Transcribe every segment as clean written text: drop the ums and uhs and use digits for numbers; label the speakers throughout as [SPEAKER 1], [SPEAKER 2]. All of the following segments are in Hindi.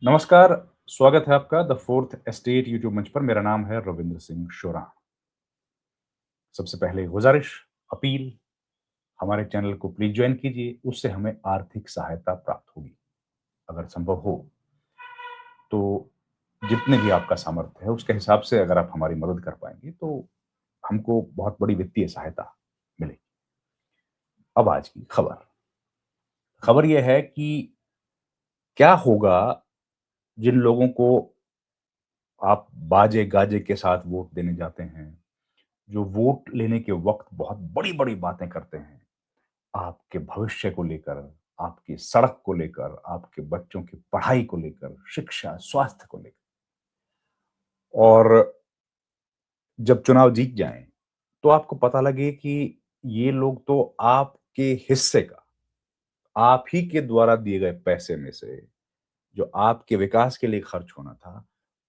[SPEAKER 1] नमस्कार, स्वागत है आपका द फोर्थ एस्टेट यूट्यूब मंच पर। मेरा नाम है रविंद्र सिंह शोरान। सबसे पहले गुजारिश, अपील, हमारे चैनल को प्लीज़ जॉइन कीजिए, उससे हमें आर्थिक सहायता प्राप्त होगी। अगर संभव हो, तो जितने भी आपका सामर्थ्य है, उसके हिसाब से अगर आप हमारी मदद कर पाएँगे, तो हमको बहुत बड़ी वित्तीय सहायता मिलेगी। अब आज की खबर। खबर ये है कि क्या होगा जिन लोगों को आप बाजे-गाजे के साथ वोट देने जाते हैं, जो वोट लेने के वक़्त बहुत बड़ी-बड़ी बातें करते हैं, आपके भविष्य को लेकर, आपकी सड़क को लेकर, आपके बच्चों की पढ़ाई को लेकर, शिक्षा, स्वास्थ्य को लेकर और जब चुनाव जीत जाएँ, तो आपको पता लगे कि ये लोग तो आपके हिस्से का, आप ही के द्वारा दिए गए पैसे में से, जो आपके विकास के लिए खर्च होना था,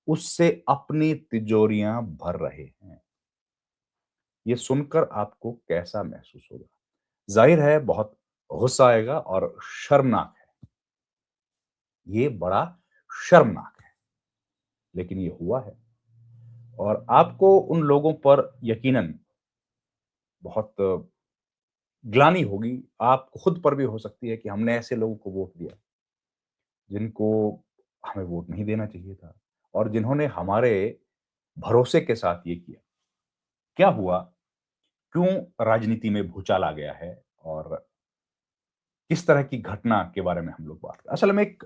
[SPEAKER 1] उससे अपनी तिजोरियाँ भर रहे हैं। ये सुनकर आपको कैसा महसूस होगा? ज़ाहिर है बहुत गुस्सा आएगा और शर्मनाक है। ये बड़ा शर्मनाक है, लेकिन ये हुआ है और आपको उन लोगों पर यकीनन बहुत ग्लानि होगी। आपको खुद पर भी हो सकती है कि हमने ऐसे लोगों को वोट दिया, जिनको हमें वोट नहीं देना चाहिए था और जिन्होंने हमारे भरोसे के साथ ये किया। क्या हुआ? क्यों राजनीति में भूचाल आ गया है और किस तरह की घटना के बारे में हम लोग बात करें? असल में एक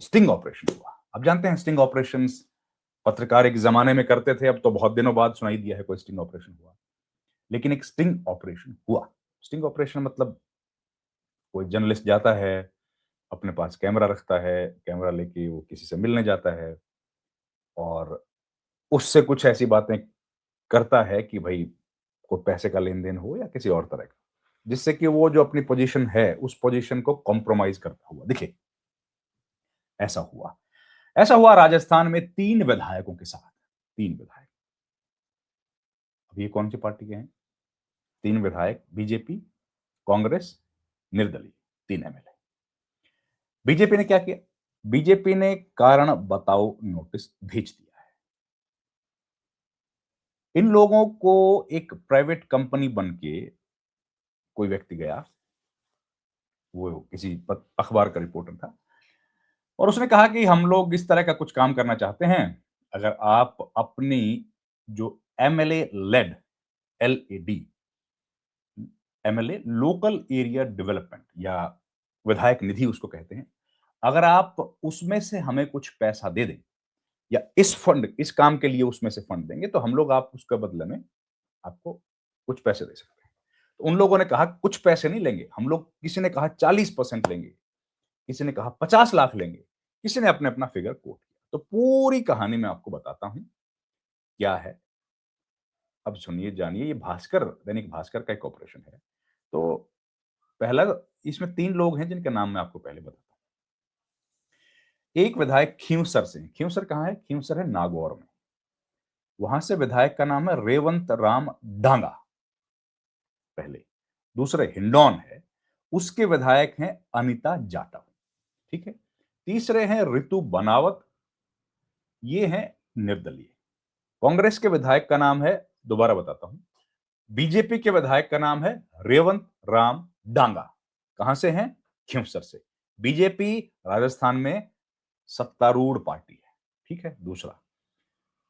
[SPEAKER 1] स्टिंग ऑपरेशन हुआ। आप जानते हैं स्टिंग ऑपरेशंस पत्रकार एक ज़माने में करते थे, अब तो बहुत दिनों बाद सुनाई दिया है कोई स्टिंग ऑपरेशन हुआ। लेकिन एक स्टिंग ऑपरेशन हुआ। स्टिंग ऑपरेशन मतलब कोई जर्नलिस्ट जाता है, अपने पास कैमरा रखता है, कैमरा लेके वो किसी से मिलने जाता है और उससे कुछ ऐसी बातें करता है कि भई कोई पैसे का लेन-देन हो या किसी और तरह का, जिससे कि वो जो अपनी पोज़ीशन है, उस पोज़ीशन को कॉम्प्रोमाइज़ करता हुआ दिखे। ऐसा हुआ। ऐसा हुआ राजस्थान में 3 विधायकों के साथ, 3 विधायक। अब ये कौन-सी पार्टी के हैं? 3 विधायक बीजेपी, कांग्रेस, निर्दलीय, 3 एमएलए। बीजेपी ने क्या किया? बीजेपी ने कारण बताओ नोटिस भेज दिया है। इन लोगों को एक प्राइवेट कंपनी बन के कोई व्यक्ति गया, वो किसी अखबार का रिपोर्टर था और उसने कहा कि हम लोग इस तरह का कुछ काम करना चाहते हैं। अगर आप अपनी जो MLA LAD, LAD, MLA local area development या विधायक निधि उसको कहते हैं। अगर आप उसमें से हमें कुछ पैसा दे दें या इस काम के लिए उसमें से फंड देंगे, तो हम लोग आप उसके बदले में आपको कुछ पैसे दे सकते हैं। तो उन लोगों ने कहा कुछ पैसे नहीं लेंगे, हम लोग किसी ने कहा 40% लेंगे, किसी ने कहा 50 लाख लेंगे, किसी ने अपना फिगर कोट किया। तो पूरी कहानी मैं आपको बताता हूँ, क्या है। अब सुनिए, जानिए, ये दैनिक भास्कर का एक ऑपरेशन है। तो पहला, इसमें 3 लोग हैं जिनके नाम मैं आपको पहले बताता हूँ। एक विधायक खींवसर से हैं। खींवसर कहाँ है? खींवसर है नागौर में। वहाँ से विधायक का नाम है रेवंत राम डांगा, पहले। दूसरे हिंडौन है, उसके विधायक हैं अनिता जाटव, ठीक है? तीसरे हैं रितु बनावत, ये हैं निर्दलीय। कांग्रेस के विधायक का नाम है, दोबारा बताता हूँ, बीजेपी के विधायक का नाम है रेवंत राम डांगा। कहां से हैं? खींवसर से। बीजेपी राजस्थान में सत्तारूढ़ पार्टी है, ठीक है? दूसरा,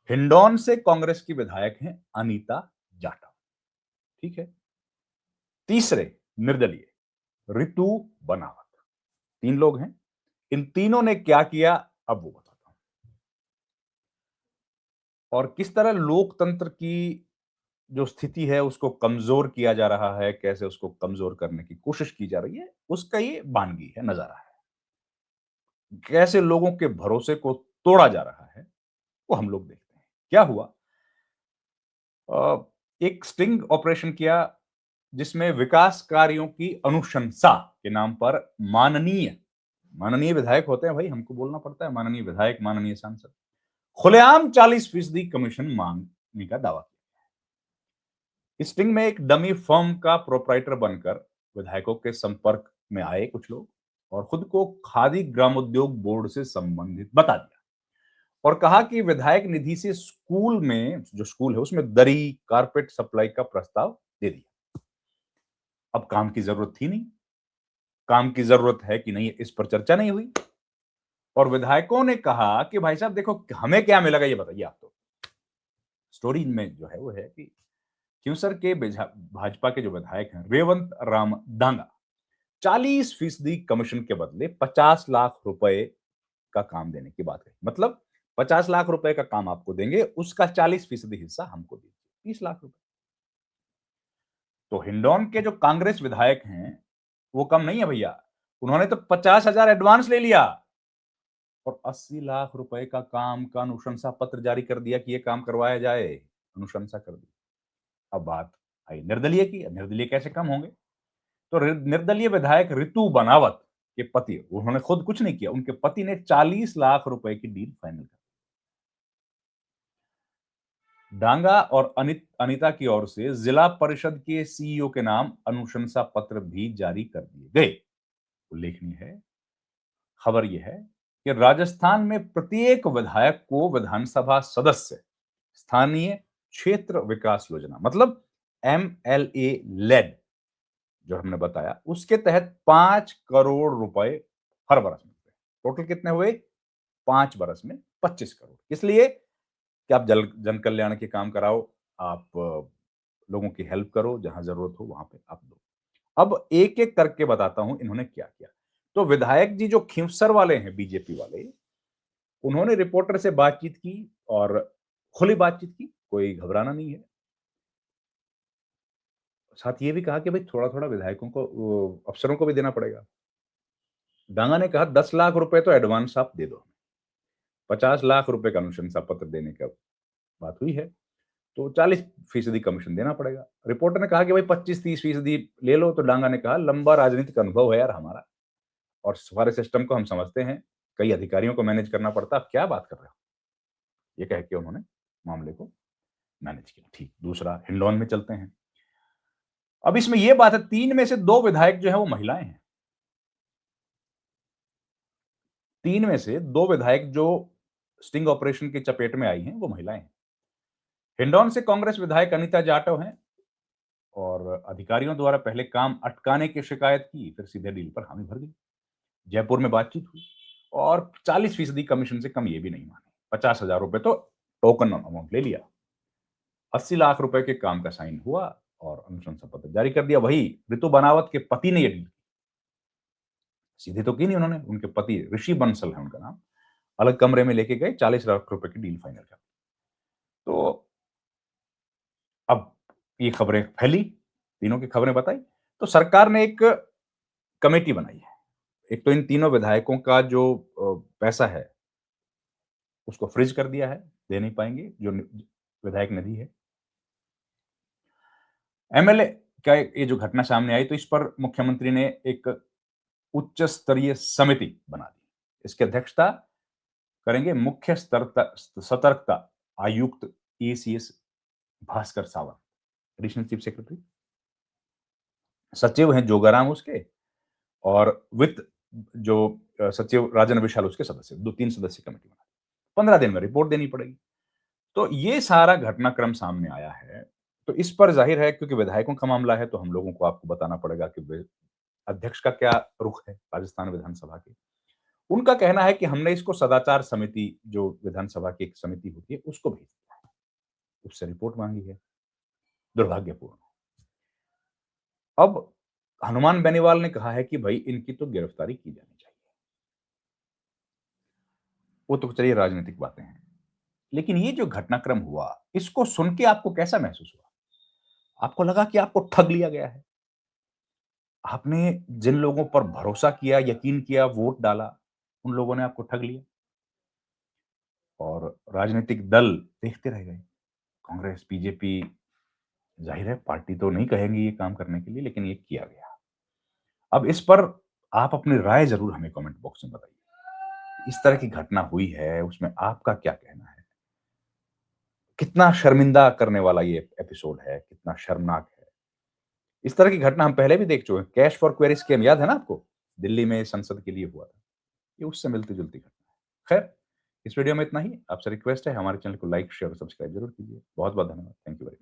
[SPEAKER 1] हिंडौन से कांग्रेस की विधायक हैं अनीता जाटव, ठीक है? तीसरे, निर्दलीय, रितु बनावत। 3 लोग हैं। इन तीनों ने क्या किया, अब वो बताता हूं। और किस तरह लोकतंत्र की जो स्थिति है उसको कमजोर किया जा रहा है, कैसे उसको कमजोर करने की कोशिश की जा रही है, उसका ये बानगी है, नजारा है। कैसे लोगों के भरोसे को तोड़ा जा रहा है, वो हम लोग देखते हैं। क्या हुआ? अ, एक स्टिंग ऑपरेशन किया जिसमें विकास कार्यों की अनुशंसा के नाम पर माननीय माननीय विधायक होते हैं भाई, हमको बोलना पड़ता है माननीय विधायक, माननीय सांसद, खुलेआम 40% कमीशन मांगने का दावा किया। स्टिंग में एक डमी फर्म का प्रोप्राइटर बनकर विधायकों के संपर्क में आए कुछ लोग और खुद को खादी ग्रामोद्योग बोर्ड से संबंधित बता दिया और कहा कि विधायक निधि से स्कूल में, जो स्कूल है उसमें दरी, कारपेट सप्लाई का प्रस्ताव दे दिया। अब काम की जरूरत थी नहीं, काम की जरूरत है कि नहीं इस पर चर्चा नहीं हुई और विधायकों ने कहा कि भाई साहब देखो हमें क्या मिलेगा ये बताइए आप। तो स्टोरी में जो है वो है कि क्यूसर के भाजपा के जो विधायक हैं रेवंत राम दांगा 40% कमीशन के बदले 50 लाख रुपए का काम देने की बात है। मतलब 50 लाख रुपए का काम आपको देंगे, उसका 40% हिस्सा हमको दीजिए, 30 लाख रुपए। तो हिंडौन के जो कांग्रेस विधायक हैं वो कम नहीं है भैया, उन्होंने तो 50,000 एडवांस ले लिया और 80 लाख रुपए का काम का अनुशंसा पत्र जारी कर दिया कि ये काम करवाया जाए, अनुशंसा कर दी। अब बात आई निर्दलीय की। निर्दलीय कैसे कम होंगे? तो निर्दलीय विधायक रितु बनावत के पति, उन्होंने खुद कुछ नहीं किया, उनके पति ने 40 लाख रुपए की डील फाइनल कर। डांगा और अनिता की ओर से जिला परिषद के सीईओ के नाम अनुशंसा पत्र भी जारी कर दिए गए। उल्लेखनीय है, खबर यह है कि राजस्थान में प्रत्येक विधायक को विधानसभा सदस्य स्थानीय क्षेत्र विकास योजना मतलब एमएलए लेड जो हमने बताया उसके तहत 5 करोड़ रुपए हर बरस मिलते हैं। टोटल कितने हुए? 5 बरस में 25 करोड़। इसलिए कि आप जन कल्याण के काम कराओ, आप लोगों की हेल्प करो, जहां जरूरत हो वहां पे आप दो। अब एक एक करके बताता हूं इन्होंने क्या किया। तो विधायक जी जो खींवसर वाले हैं, बीजेपी वाले, उन्होंने रिपोर्टर से बातचीत की और खुली बातचीत की, कोई घबराना नहीं है। साथ ये भी कहा कि भाई थोड़ा-थोड़ा विधायकों को अफसरों को भी देना पड़ेगा। डांगा ने कहा 10 लाख रुपए तो एडवांस आप दे दो। 50 लाख रुपए का अनुशंसा पत्र देने का बात हुई है, तो 40% कमीशन देना पड़ेगा। रिपोर्टर ने कहा कि भाई 25-30% ले लो, तो डांगा ने कहा लंबा राजनीतिक अनुभव है यार हमारा और सारे सिस्टम को हम समझते हैं, कई अधिकारियों को मैनेज करना पड़ता है, आप क्या बात कर रहे हो? ये कह के उन्होंने मामले को मैनेज किया। ठीक, दूसरा हिंडौन में चलते हैं। अब इसमें यह बात है 3 में से 2 विधायक जो है वो महिलाएं हैं। 3 में से 2 विधायक जो स्टिंग ऑपरेशन की चपेट में आई हैं, वो महिलाएं हैं। हिंडौन से कांग्रेस विधायक अनीता जाटव हैं और अधिकारियों द्वारा पहले काम अटकाने की शिकायत की, फिर सीधे डील पर हामी भर गई। जयपुर में बातचीत हुई और 40% कमीशन से कम ये भी नहीं माने। 50,000 रुपए तो टोकन अमाउंट ले लिया। 80 लाख रुपए के काम का साइन हुआ और अनुशंसा पत्र जारी कर दिया। वही ऋतु बनावत के पति ने ये डील सीधे तो की नहीं उन्होंने, उनके पति ऋषि बंसल है उनका नाम, अलग कमरे में लेके गए, 40 लाख रुपए की डील फाइनल कर। तो अब ये खबरें फैली, तीनों की खबरें बताई, तो सरकार ने एक कमेटी बनाई है। एक तो इन तीनों विधायकों का जो पैसा है, उसको फ्रीज कर दिया है, दे नहीं पाएंगे, जो विधायक निधि है। एमएलए का ये जो घटना सामने आई, तो इस पर मुख्यमंत्री ने एक उच्च स्तरीय समिति बना दी। इसकी अध्यक्षता करेंगे मुख्य सतर्कता आयुक्त ACS Bhaskar Sawant, additional chief secretary. सचिव हैं जोगाराम उसके और वित्त जो सचिव राजन विशाल उसके सदस्य, 2-3 सदस्य कमेटी बना। 15 दिन में रिपोर्ट देनी पड़ेगी। तो ये सारा घटनाक्रम सामने आया है। तो इस पर जाहिर है क्योंकि विधायकों का मामला है, तो हम लोगों को आपको बताना पड़ेगा कि अध्यक्ष का क्या रुख है राजस्थान विधानसभा के। उनका कहना है कि हमने इसको सदाचार समिति, जो विधानसभा की एक समिति होती है, उसको भेज दिया है, उससे रिपोर्ट मांगी है। दुर्भाग्यपूर्ण। अब हनुमान बेनीवाल ने कहा है कि भाई इनकी तो गिरफ्तारी की जानी चाहिए। वो तो चलिए राजनीतिक बातें हैं, लेकिन ये जो घटनाक्रम हुआ, इसको सुन के आपको कैसा महसूस हुआ? आपको लगा कि आपको ठग लिया गया है? आपने जिन लोगों पर भरोसा किया, यकीन किया, वोट डाला, उन लोगों ने आपको ठग लिया और राजनीतिक दल देखते रह गए। कांग्रेस, बीजेपी, जाहिर है पार्टी तो नहीं कहेंगी ये काम करने के लिए, लेकिन ये किया गया। अब इस पर आप अपनी राय ज़रूर हमें कमेंट बॉक्स में बताइए। इस तरह की घटना हुई है, उसमें आपका क्या कहना है? कितना शर्मिंदा करने वाला ये एपिसोड है, कितना शर्मनाक है। इस तरह की घटना हम पहले भी देख चुके हैं। कैश फॉर क्वेरी स्कैम याद है ना आपको? दिल्ली में संसद के लिए हुआ था, ये उससे मिलती-जुलती घटना है। खैर, इस वीडियो में इतना ही। आपसे रिक्वेस्ट है हमारे चैनल को लाइक, शेयर और सब्सक्राइब ज़रूर कीजिए। बहुत-बहुत धन्यवाद। Thank you very